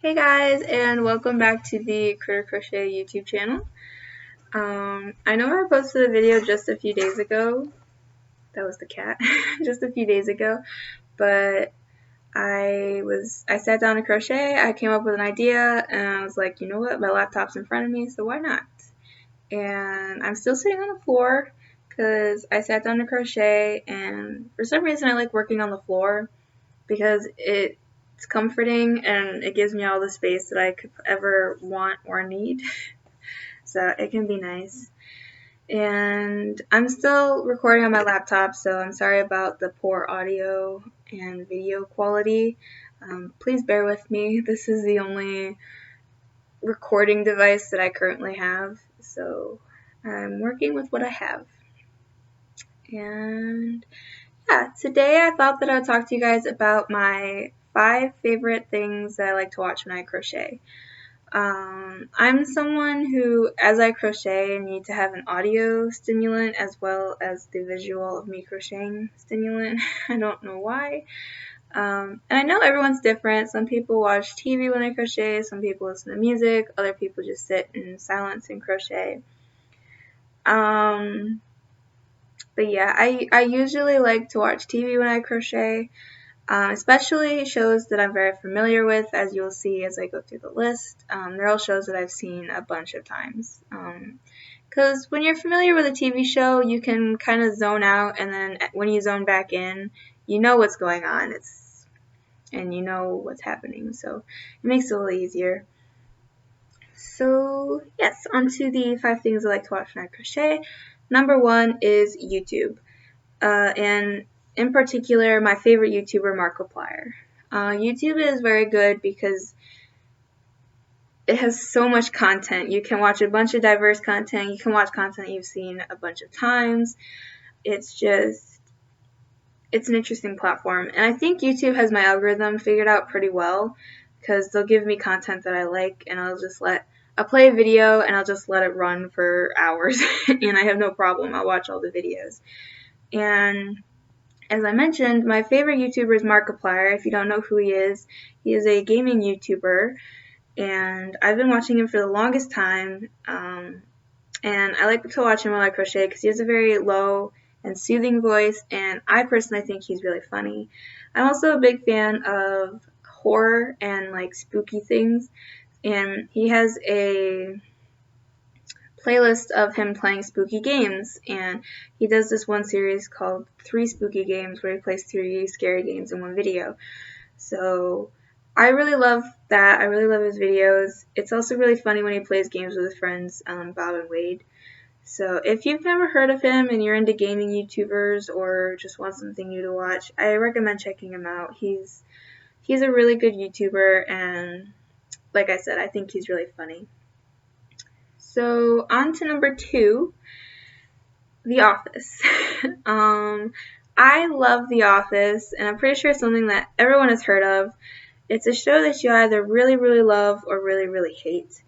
Hey guys, and welcome back to the Crochet YouTube channel. I know I posted a video just a few days ago. That was the cat. Just a few days ago, but I sat down to crochet. I came up with an idea, and I was like, you know what? My laptop's in front of me, so why not? And I'm still sitting on the floor because I sat down to crochet, and for some reason I like working on the floor because it's comforting and it gives me all the space that I could ever want or need. So it can be nice. And I'm still recording on my laptop, so I'm sorry about the poor audio and video quality. Please bear with me. This is the only recording device that I currently have, so I'm working with what I have. And yeah, today I thought that I would talk to you guys about my 5 favorite things that I like to watch when I crochet. I'm someone who, as I crochet, need to have an audio stimulant as well as the visual of me crocheting stimulant. I don't know why. And I know everyone's different. Some people watch TV when they crochet, some people listen to music, other people just sit in silence and crochet. But yeah, I usually like to watch TV when I crochet. Especially shows that I'm very familiar with, as you'll see as I go through the list. They're all shows that I've seen a bunch of times. Because when you're familiar with a TV show, you can kind of zone out, and then when you zone back in, you know what's going on. And you know what's happening, so it makes it a little easier. So yes, on to the 5 things I like to watch when I crochet. Number 1 is YouTube. And in particular, my favorite YouTuber, Markiplier. YouTube is very good because it has so much content. You can watch a bunch of diverse content. You can watch content you've seen a bunch of times. It's an interesting platform. And I think YouTube has my algorithm figured out pretty well because they'll give me content that I like, and I'll play a video and I'll just let it run for hours and I have no problem. I'll watch all the videos. And as I mentioned, my favorite YouTuber is Markiplier. If you don't know who he is a gaming YouTuber, and I've been watching him for the longest time, and I like to watch him while I crochet because he has a very low and soothing voice, and I personally think he's really funny. I'm also a big fan of horror and like spooky things, and he has a playlist of him playing spooky games, and he does this one series called 3 Spooky Games where he plays 3 scary games in one video. So I really love that. I really love his videos. It's also really funny when he plays games with his friends, Bob and Wade. So if you've never heard of him and you're into gaming YouTubers or just want something new to watch, I recommend checking him out. He's a really good YouTuber, and like I said, I think he's really funny. So on to number 2, The Office. I love The Office, and I'm pretty sure it's something that everyone has heard of. It's a show that you either really, really love or really, really hate.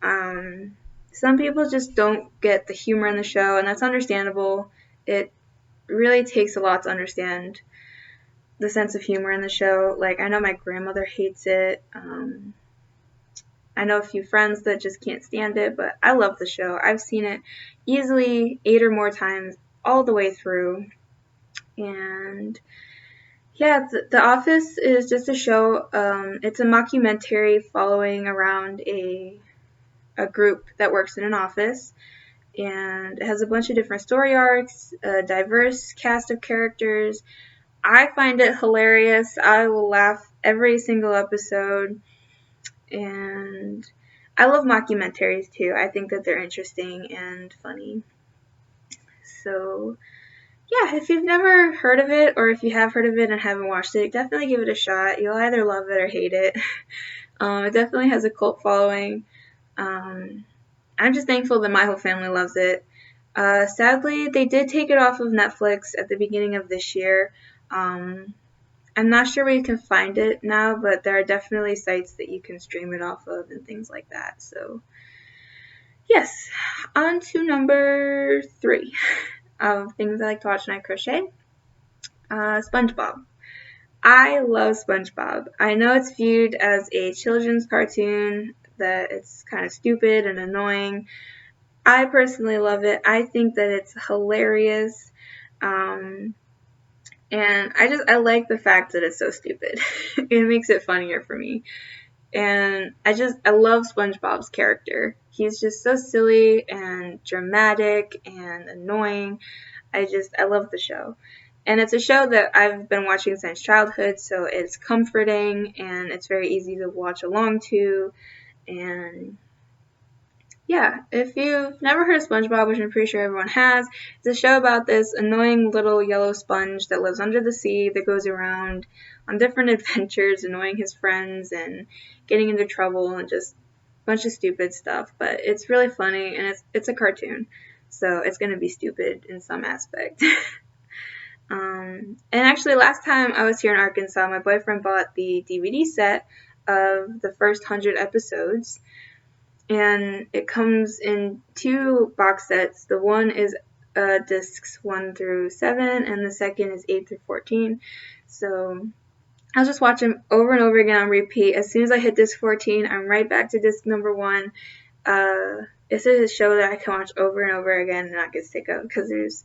Some people just don't get the humor in the show, and that's understandable. It really takes a lot to understand the sense of humor in the show. Like, I know my grandmother hates it. I know a few friends that just can't stand it, but I love the show. I've seen it easily 8 or more times all the way through. And yeah, The Office is just a show. It's a mockumentary following around a group that works in an office. And it has a bunch of different story arcs, a diverse cast of characters. I find it hilarious. I will laugh every single episode. And I love mockumentaries too. I think that they're interesting and funny. So yeah, if you've never heard of it, or if you have heard of it and haven't watched it, definitely give it a shot. You'll either love it or hate it. It definitely has a cult following. I'm just thankful that my whole family loves it. Sadly, they did take it off of Netflix at the beginning of this year. I'm not sure where you can find it now, but there are definitely sites that you can stream it off of and things like that. So, yes, on to number 3 of things I like to watch when I crochet. SpongeBob. I love SpongeBob. I know it's viewed as a children's cartoon, that it's kind of stupid and annoying. I personally love it. I think that it's hilarious. Um, and I like the fact that it's so stupid. It makes it funnier for me. And I love SpongeBob's character. He's just so silly and dramatic and annoying. I love the show. And it's a show that I've been watching since childhood, so it's comforting and it's very easy to watch along to. And yeah, if you've never heard of SpongeBob, which I'm pretty sure everyone has, it's a show about this annoying little yellow sponge that lives under the sea that goes around on different adventures, annoying his friends and getting into trouble and just a bunch of stupid stuff. But it's really funny and it's a cartoon, so it's going to be stupid in some aspect. And actually, last time I was here in Arkansas, my boyfriend bought the DVD set of the first 100 episodes. And it comes in 2 box sets. The one is discs 1 through 7, and the second is 8 through 14. So I'll just watch them over and over again on repeat. As soon as I hit disc 14, I'm right back to disc number 1. This is a show that I can watch over and over again and not get sick of, because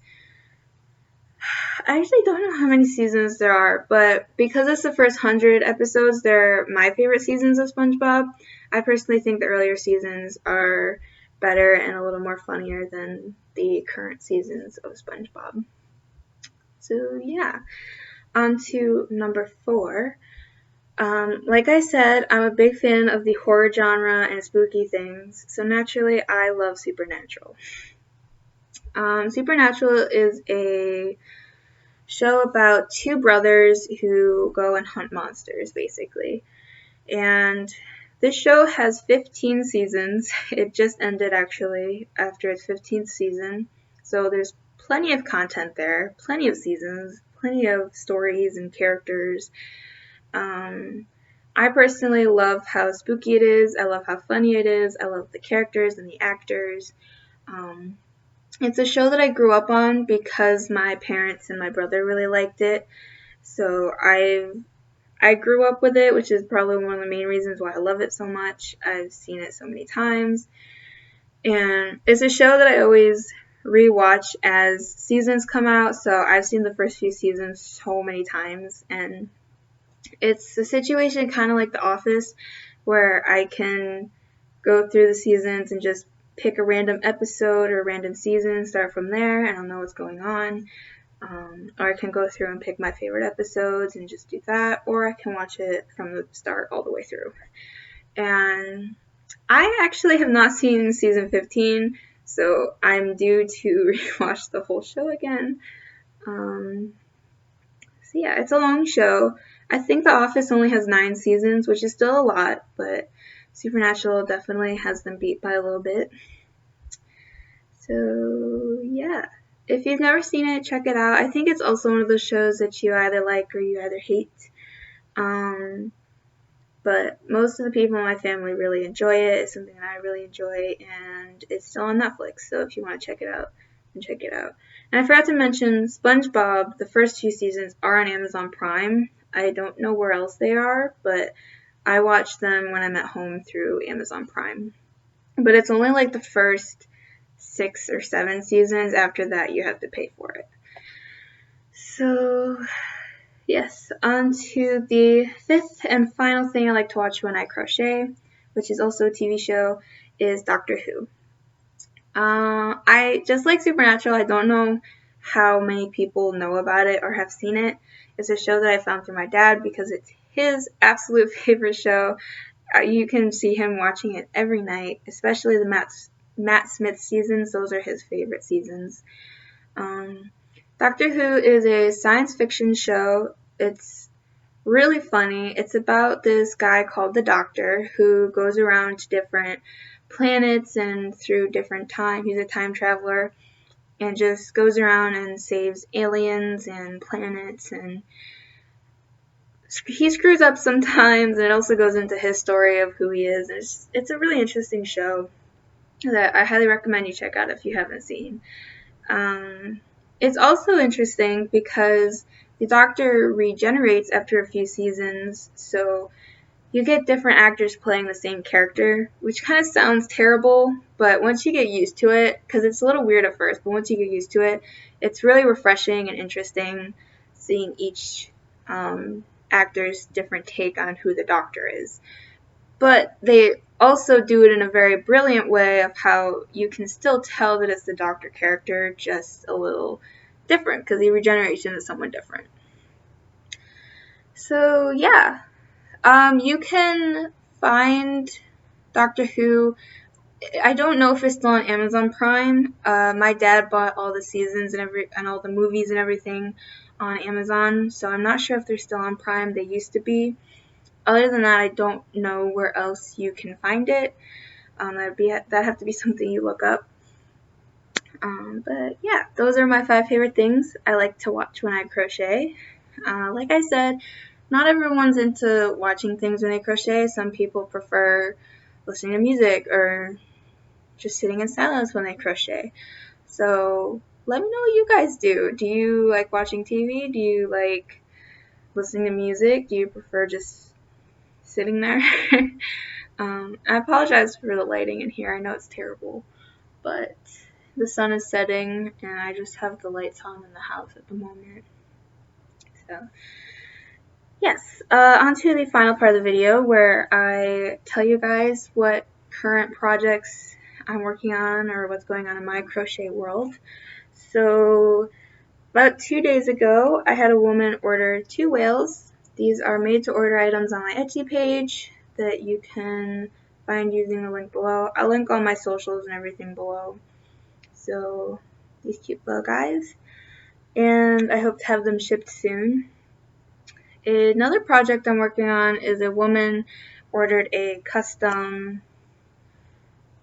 I actually don't know how many seasons there are, but because it's the first 100 episodes, they're my favorite seasons of SpongeBob. I personally think the earlier seasons are better and a little more funnier than the current seasons of SpongeBob. So yeah, on to number 4. Like I said, I'm a big fan of the horror genre and spooky things, so naturally I love Supernatural. Supernatural is a show about 2 brothers who go and hunt monsters, basically. And this show has 15 seasons. It just ended, actually, after its 15th season. So there's plenty of content there, plenty of seasons, plenty of stories and characters. I personally love how spooky it is. I love how funny it is. I love the characters and the actors. It's a show that I grew up on because my parents and my brother really liked it. So I grew up with it, which is probably one of the main reasons why I love it so much. I've seen it so many times. And it's a show that I always rewatch as seasons come out. So I've seen the first few seasons so many times. And it's a situation kind of like The Office, where I can go through the seasons and just pick a random episode or a random season, start from there, and I'll know what's going on. Or I can go through and pick my favorite episodes and just do that, or I can watch it from the start all the way through. And I actually have not seen season 15, so I'm due to rewatch the whole show again. So yeah, it's a long show. I think The Office only has 9 seasons, which is still a lot, but Supernatural definitely has them beat by a little bit. So yeah, if you've never seen it, check it out. I think it's also one of those shows that you either like or you either hate. But most of the people in my family really enjoy it. It's something that I really enjoy, and it's still on Netflix. So if you want to check it out, then check it out. And I forgot to mention, SpongeBob, the first 2 seasons are on Amazon Prime. I don't know where else they are, but I watch them when I'm at home through Amazon Prime. But it's only like the first 6 or 7 seasons. After that, you have to pay for it. So, yes, on to the 5th and final thing I like to watch when I crochet, which is also a TV show, is Doctor Who. I just like Supernatural. I don't know how many people know about it or have seen it. It's a show that I found through my dad because it's his absolute favorite show. You can see him watching it every night, especially the Matt Smith seasons. Those are his favorite seasons. Doctor Who is a science fiction show. It's really funny. It's about this guy called the Doctor who goes around to different planets and through different time. He's a time traveler and just goes around and saves aliens and planets, and he screws up sometimes, and it also goes into his story of who he is. And it's a really interesting show that I highly recommend you check out if you haven't seen. It's also interesting because the Doctor regenerates after a few seasons, so you get different actors playing the same character, which kind of sounds terrible, but once you get used to it, because it's a little weird at first, but once you get used to it, it's really refreshing and interesting seeing each actor's different take on who the Doctor is. But they also do it in a very brilliant way of how you can still tell that it's the Doctor character, just a little different, because he regenerates into someone different. So yeah. You can find Doctor Who. I don't know if it's still on Amazon Prime. My dad bought all the seasons and all the movies and everything on Amazon, so I'm not sure if they're still on Prime. They used to be. Other than that, I don't know where else you can find it. That'd have to be something you look up. But yeah, those are my 5 favorite things I like to watch when I crochet. Like I said, not everyone's into watching things when they crochet. Some people prefer listening to music or just sitting in silence when they crochet. So let me know what you guys do. Do you like watching TV? Do you like listening to music? Do you prefer just sitting there? I apologize for the lighting in here. I know it's terrible, but the sun is setting and I just have the lights on in the house at the moment. So yes, on to the final part of the video where I tell you guys what current projects I'm working on or what's going on in my crochet world. So about 2 days ago, I had a woman order 2 whales. These are made to order items on my Etsy page that you can find using the link below. I'll link all my socials and everything below. So these cute little guys. And I hope to have them shipped soon. Another project I'm working on is a woman ordered a custom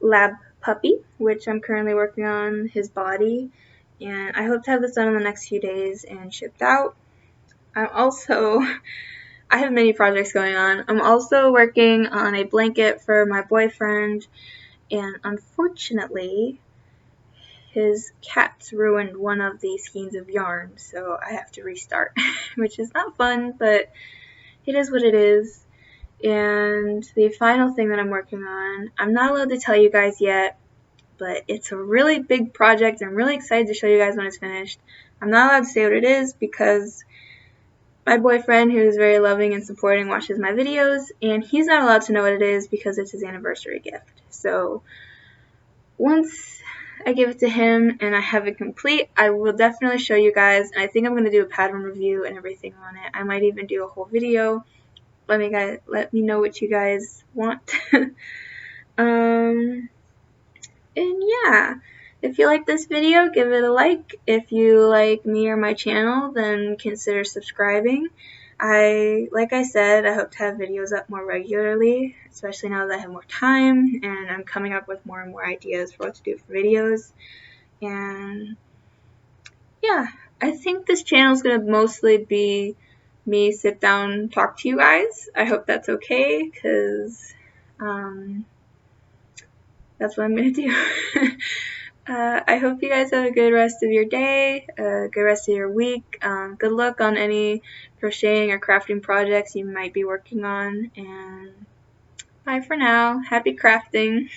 lab puppy, which I'm currently working on his body, and I hope to have this done in the next few days and shipped out. I have many projects going on. I'm also working on a blanket for my boyfriend, and unfortunately, his cats ruined one of the skeins of yarn, so I have to restart, which is not fun, but it is what it is. And the final thing that I'm working on, I'm not allowed to tell you guys yet, but it's a really big project. I'm really excited to show you guys when it's finished. I'm not allowed to say what it is because my boyfriend, who is very loving and supporting, watches my videos, and he's not allowed to know what it is because it's his anniversary gift. So once I give it to him and I have it complete, I will definitely show you guys, and I think I'm going to do a pattern review and everything on it. I might even do a whole video. Let me know what you guys want. And yeah, if you like this video, give it a like. If you like me or my channel, then consider subscribing. Like I said, I hope to have videos up more regularly, especially now that I have more time and I'm coming up with more and more ideas for what to do for videos. And yeah, I think this channel is going to mostly be me sit down, talk to you guys. I hope that's okay, because that's what I'm going to do. I hope you guys have a good rest of your day, a good rest of your week. Good luck on any crocheting or crafting projects you might be working on. And bye for now. Happy crafting.